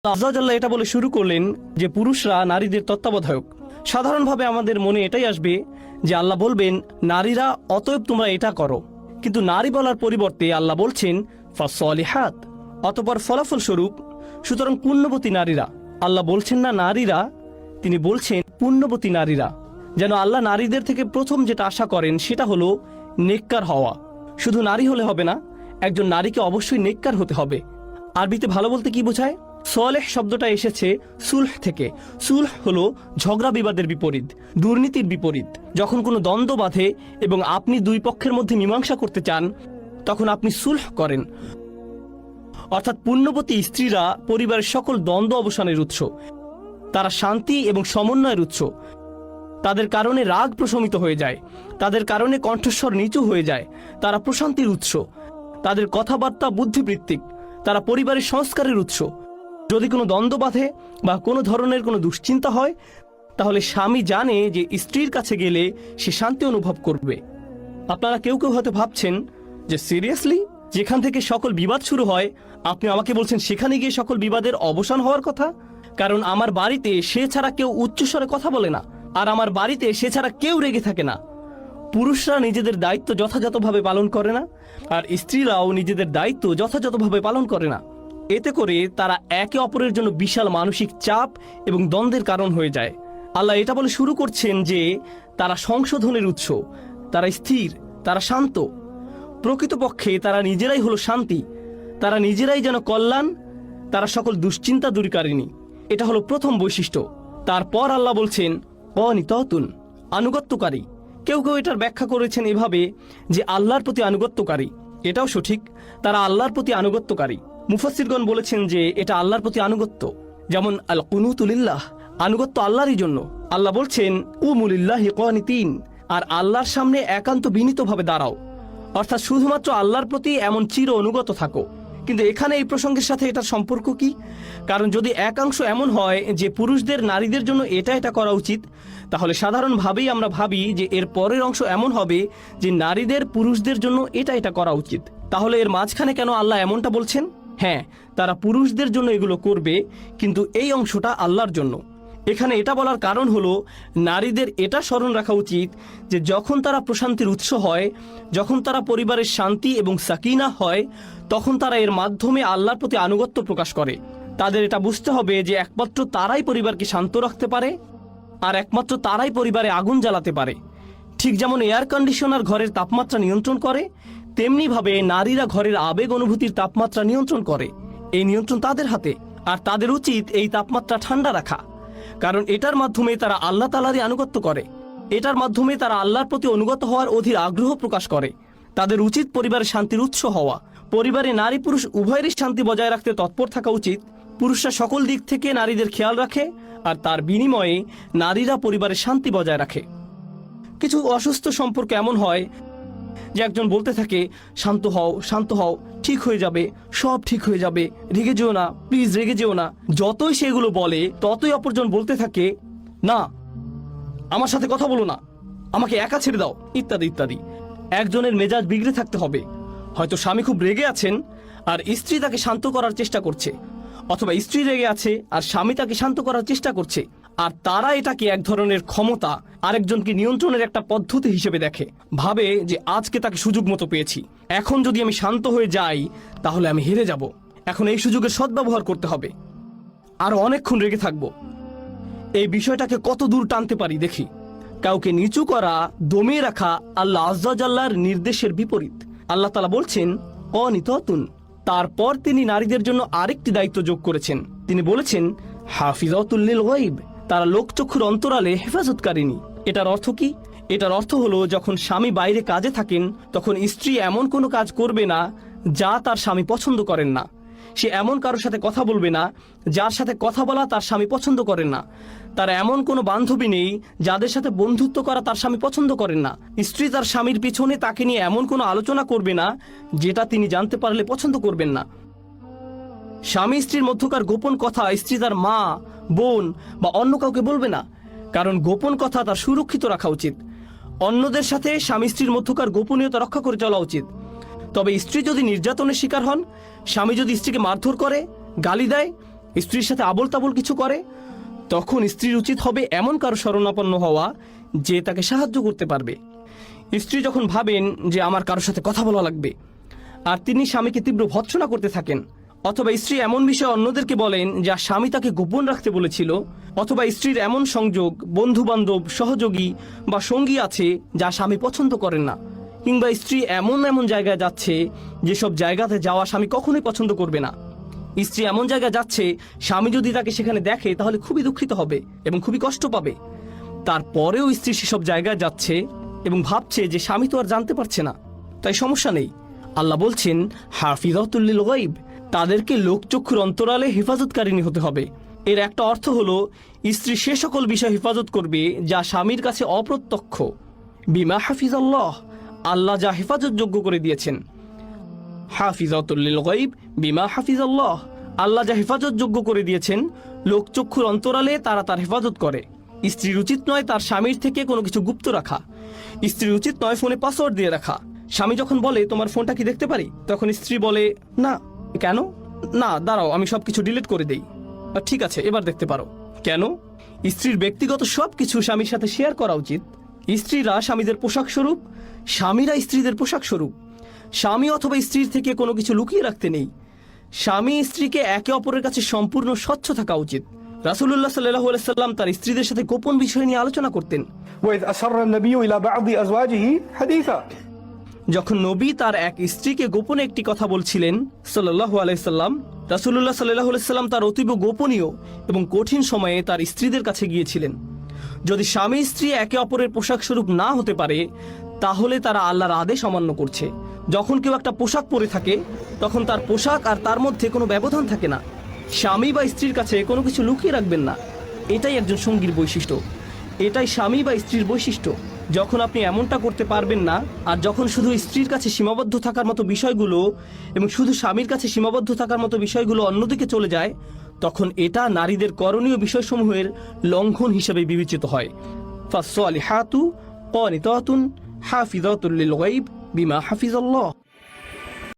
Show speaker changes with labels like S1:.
S1: আল্লাহ এটা বলে শুরু করলেন যে পুরুষরা নারীদের তত্ত্বাবধায়ক। সাধারণভাবে আমাদের মনে এটাই আসবে যে আল্লাহ বলবেন নারীরা, অতএব তোমরা এটা করো। কিন্তু নারী বলার পরিবর্তে আল্লাহ বলছেন ফাসলিহাত, অতঃপর ফলাফল স্বরূপ। সুতরাং পুণ্যবতী নারীরা, আল্লাহ বলছেন না নারীরা, তিনি বলছেন পুণ্যবতী নারীরা। যেন আল্লাহ নারীদের থেকে প্রথম যেটা আশা করেন সেটা হলো নেককার হওয়া। শুধু নারী হলে হবে না, একজন নারীকে অবশ্যই নেককার হতে হবে। আরবিতে ভালো বলতে কি বোঝায়? সলেহ শব্দটা এসেছে সুলহ থেকে। সুলহ হলো ঝগড়া বিবাদের বিপরীত, দুর্নীতির বিপরীত। যখন কোনো দ্বন্দ্ব বাঁধে এবং আপনি দুই পক্ষের মধ্যে মীমাংসা করতে চান, তখন আপনি সুলহ করেন। অর্থাৎ পুণ্যবতী স্ত্রীরা পরিবারের সকল দ্বন্দ্ব অবসানের উৎস, তারা শান্তি এবং সমন্বয়ের উৎস। তাদের কারণে রাগ প্রশমিত হয়ে যায়, তাদের কারণে কণ্ঠস্বর নিচু হয়ে যায়। তারা প্রশান্তির উৎস, তাদের কথাবার্তা বুদ্ধিবৃত্তিক, তারা পরিবারের সংস্কারের উৎস। যদি কোনো দ্বন্দ্ব বাঁধে বা কোনো ধরনের কোনো দুশ্চিন্তা হয়, তাহলে স্বামী জানে যে স্ত্রীর কাছে গেলে সে শান্তি অনুভব করবে। আপনারা কেউ কেউ হয়তো ভাবছেন যে সিরিয়াসলি, যেখান থেকে সকল বিবাদ শুরু হয় আপনি আমাকে বলছেন সেখানে গিয়ে সকল বিবাদের অবসান হওয়ার কথা? কারণ আমার বাড়িতে সে ছাড়া কেউ উচ্চস্বরে কথা বলে না, আর আমার বাড়িতে সে ছাড়া কেউ রেগে থাকে না। পুরুষরা নিজেদের দায়িত্ব যথাযথভাবে পালন করে না, আর স্ত্রীরাও নিজেদের দায়িত্ব যথাযথভাবে পালন করে না। এতে করে তারা একে অপরের জন্য বিশাল মানসিক চাপ এবং দ্বন্দ্বের কারণ হয়ে যায়। আল্লাহ এটা বলে শুরু করছেন যে তারা সংশোধনের উৎস, তারা স্থির, তারা শান্ত। প্রকৃতপক্ষে তারা নিজেরাই হলো শান্তি, তারা নিজেরাই যেন কল্যাণ, তারা সকল দুশ্চিন্তা দূরীকারিণী। এটা হলো প্রথম বৈশিষ্ট্য। তারপর আল্লাহ বলছেন অনিততুন, আনুগত্যকারী। কেউ কেউ এটার ব্যাখ্যা করেছেন এভাবে যে আল্লাহর প্রতি আনুগত্যকারী। এটাও সঠিক, তারা আল্লাহর প্রতি আনুগত্যকারী। মুফাসসিরগণ বলেছেন যে এটা আল্লাহর প্রতি আনুগত্য। যেমন আল কুনুতু লিল্লাহ, আনুগত্য আল্লাহরই জন্য। আল্লাহ বলছেন কুমুলিল্লাহি কানিতিন, আর আল্লাহর সামনে একান্ত বিনীতভাবে দাঁড়াও। অর্থাৎ শুধুমাত্র আল্লাহর প্রতি এমন চির অনুগত থাকো। কিন্তু এখানে এই প্রসঙ্গের সাথে এটার সম্পর্ক কি? কারণ যদি একাংশ এমন হয় যে পুরুষদের নারীদের জন্য এটা করা উচিত, তাহলে সাধারণভাবেই আমরা ভাবি যে এর পরের অংশ এমন হবে যে নারীদের পুরুষদের জন্য এটা করা উচিত। তাহলে এর মাঝখানে কেন আল্লাহ এমনটা বলছেন? হ্যাঁ, তারা পুরুষদের জন্য এগুলো করবে, কিন্তু এই অংশটা আল্লাহর জন্য। এখানে এটা বলার কারণ হলো নারীদের এটা স্মরণ রাখা উচিত যে যখন তারা প্রশান্তির উৎস হয়, যখন তারা পরিবারের শান্তি এবং সাকিনা হয়, তখন তারা এর মাধ্যমে আল্লাহর প্রতি আনুগত্য প্রকাশ করে। তাদের এটা বুঝতে হবে যে একমাত্র তারাই পরিবারকে শান্ত রাখতে পারে, আর একমাত্র তারাই পরিবারে আগুন জ্বালাতে পারে। ঠিক যেমন এয়ার কন্ডিশনার ঘরের তাপমাত্রা নিয়ন্ত্রণ করে, তেমনিভাবে নারীরা ঘরের আবেগ অনুভূতির তাপমাত্রা নিয়ন্ত্রণ করে। এই নিয়ন্ত্রণ তাদের হাতে, আর তাদের উচিত এই তাপমাত্রা ঠান্ডা রাখা। কারণ এটার মাধ্যমে তারা আল্লাহ তাআলারই আনুগত্য করে, এটার মাধ্যমে তারা আল্লাহর প্রতি অনুগত হওয়ার অধীর আগ্রহ প্রকাশ করে। তাদের উচিত পরিবারের শান্তির উৎস হওয়া। পরিবারে নারী পুরুষ উভয়েরই শান্তি বজায় রাখতে তৎপর থাকা উচিত। পুরুষরা সকল দিক থেকে নারীদের খেয়াল রাখে, আর তার বিনিময়ে নারীরা পরিবারের শান্তি বজায় রাখে। কিছু অসুস্থ সম্পর্ক এমন হয় যে একজন বলতে থাকে শান্ত হও, শান্ত হও, ঠিক হয়ে যাবে, সব ঠিক হয়ে যাবে, রেগে যেও না, প্লিজ রেগে যেও না। যতই সেগুলো বলে ততই অপরজন বলতে থাকে না, আমার সাথে কথা বলো না, আমাকে একা ছেড়ে দাও, ইত্যাদি ইত্যাদি। একজনের মেজাজ বিগড়ে থাকতে হবে। হয়তো স্বামী খুব রেগে আছেন আর স্ত্রী তাকে শান্ত করার চেষ্টা করছে, অথবা স্ত্রী রেগে আছে আর স্বামী তাকে শান্ত করার চেষ্টা করছে, আর তারা এটাকে এক ধরনের ক্ষমতা, আরেকজনকে নিয়ন্ত্রণের একটা পদ্ধতি হিসেবে দেখে। ভাবে যে আজকে তাকে সুযোগ মতো পেয়েছি, এখন যদি আমি শান্ত হয়ে যাই তাহলে আমি হেরে যাব। এখন এই সুযোগের সদ্ব্যবহার করতে হবে, আরো অনেকক্ষণ রেগে থাকবো। এই বিষয়টাকে কত দূর টানতে পারি দেখি। কাউকে নিচু করা, দমিয়ে রাখা আল্লাহ আজ্জা জাল্লার নির্দেশের বিপরীত। আল্লাহ তাআলা বলছেন অনিততুন। তারপর তিনি নারীদের জন্য আরেকটি দায়িত্ব যোগ করেছেন। তিনি বলেছেন হাফিজাতুল লিল গায়ব, তারা লোকচক্ষুর অন্তরালে হেফাজতকারিনী। এটার অর্থ কি? এটার অর্থ হলো যখন স্বামী বাইরে কাজে থাকেন, তখন স্ত্রী এমন কোনো কাজ করবে না যা তার স্বামী পছন্দ করেন না। সে এমন কারোর সাথে কথা বলবে না যার সাথে কথা বলা তার স্বামী পছন্দ করেন না। তার এমন কোনো বান্ধবী নেই যাদের সাথে বন্ধুত্ব করা তার স্বামী পছন্দ করেন না। স্ত্রী তার স্বামীর পিছনে তাকে নিয়ে এমন কোনো আলোচনা করবে না যেটা তিনি জানতে পারলে পছন্দ করবেন না। স্বামী স্ত্রীর মধ্যকার গোপন কথা স্ত্রী তার মা, বোন বা অন্য কাউকে বলবে না, কারণ গোপন কথা তার সুরক্ষিত রাখা উচিত। অন্যদের সাথে স্বামী স্ত্রীর মধ্যকার গোপনীয়তা রক্ষা করে চলা উচিত। তবে স্ত্রী যদি নির্যাতনের শিকার হন, স্বামী যদি স্ত্রীকে মারধর করে, গালি দেয়, স্ত্রীর সাথে আবোল তাবোল কিছু করে, তখন স্ত্রীর উচিত হবে এমন কারো শরণাপন্ন হওয়া যে তাকে সাহায্য করতে পারবে। স্ত্রী যখন ভাবেন যে আমার কারোর সাথে কথা বলা লাগবে, আর তিনি স্বামীকে তীব্র ভৎসনা করতে থাকেন, অথবা স্ত্রী এমন বিষয়ে অন্যদেরকে বলেন যা স্বামী তাকে গোপন রাখতে বলেছিল, অথবা স্ত্রীর এমন সংযোগ, বন্ধু বান্ধব, সহযোগী বা সঙ্গী আছে যা স্বামী পছন্দ করেন না, কিংবা স্ত্রী এমন এমন জায়গায় যাচ্ছে যেসব জায়গাতে যাওয়া স্বামী কখনোই পছন্দ করবে না। স্ত্রী এমন জায়গায় যাচ্ছে, স্বামী যদি তাকে সেখানে দেখে তাহলে খুবই দুঃখিত হবে এবং খুবই কষ্ট পাবে। তারপরেও স্ত্রী সেসব জায়গায় যাচ্ছে এবং ভাবছে যে স্বামী তো আর জানতে পারছে না, তাই সমস্যা নেই। আল্লাহ বলছেন হাফিজাতুল লিল গায়ব, তাদেরকে লোকচক্ষুর অন্তরালে হেফাজতকারিনী হতে হবে। এর একটা অর্থ হলো স্ত্রী সে সকল বিষয় হেফাজত করবে যা স্বামীর কাছে অপ্রত্যক্ষ। বিমা হাফিজাল্লাহ, আল্লাহ যা হেফাজতযোগ্য করে দিয়েছেন। হাফিজাতুল লিল গায়ব বিমা হাফিজাল্লাহ, আল্লাহ যা হেফাজতযোগ্য করে দিয়েছেন লোকচক্ষুর অন্তরালে তারা তার হেফাজত করে। স্ত্রীর উচিত নয় তার স্বামীর থেকে কোনো কিছু গুপ্ত রাখা। স্ত্রীর উচিত নয় ফোনে পাসওয়ার্ড দিয়ে রাখা। স্বামী যখন বলে তোমার ফোনটা কি দেখতে পারি, তখন স্ত্রী বলে না। কেন? না, দাঁড়াও আমি সবকিছু ডিলিট করে দেই। ঠিক আছে, এবার দেখতে পারো। কেন? স্ত্রীর ব্যক্তিগত সব কিছু স্বামীর সাথে শেয়ার করা উচিত। স্ত্রীরা স্বামীদের পোশাক স্বরূপ, স্বামীরা স্ত্রীদের পোশাক স্বরূপ। স্বামী অথবা স্ত্রীর থেকে কোনো কিছু লুকিয়ে রাখতে নেই। স্বামী স্ত্রীকে একে অপরের কাছে সম্পূর্ণ স্বচ্ছ থাকা উচিত। রাসূলুল্লাহ সাল্লাল্লাহু আলাইহি সাল্লাম তার স্ত্রীদের সাথে গোপন বিষয় নিয়ে আলোচনা করতেন।
S2: وإذ أسر النبي إلى بعض أزواجه حديثا,
S1: যখন নবী তার এক স্ত্রীকে গোপনে একটি কথা বলছিলেন সাল্লাল্লাহু আলাইহি সাল্লাম, রাসূলুল্লাহ সাল্লাল্লাহু আলাইহি সাল্লাম তার অতীব গোপনীয় এবং কঠিন সময়ে তার স্ত্রীদের কাছে গিয়েছিলেন। যদি স্বামী স্ত্রী একে অপরের পোশাক স্বরূপ না হতে পারে, তাহলে তারা আল্লাহর আদেশ অমান্য করছে। যখন কেউ একটা পোশাক পরে থাকে, তখন তার পোশাক আর তার মধ্যে কোনো ব্যবধান থাকে না। স্বামী বা স্ত্রীর কাছে কোনো কিছু লুকিয়ে রাখবেন না। এটাই একজন সঙ্গীর বৈশিষ্ট্য, এটাই স্বামী বা স্ত্রীর বৈশিষ্ট্য। যখন আপনি এমনটা করতে পারবেন না, আর যখন শুধু স্ত্রীর কাছে সীমাবদ্ধ থাকার মতো বিষয়গুলো এবং শুধু স্বামীর কাছে সীমাবদ্ধ থাকার মতো বিষয়গুলো অন্যদিকে চলে যায়, তখন এটা নারীদের করণীয় বিষয়সমূহের লঙ্ঘন হিসেবে বিবেচিত হয়। ফাসসালিহাতু ক্বানিতাতুন হাফিজাতুল লিল গায়ব বিমা হাফিজাল্লাহ।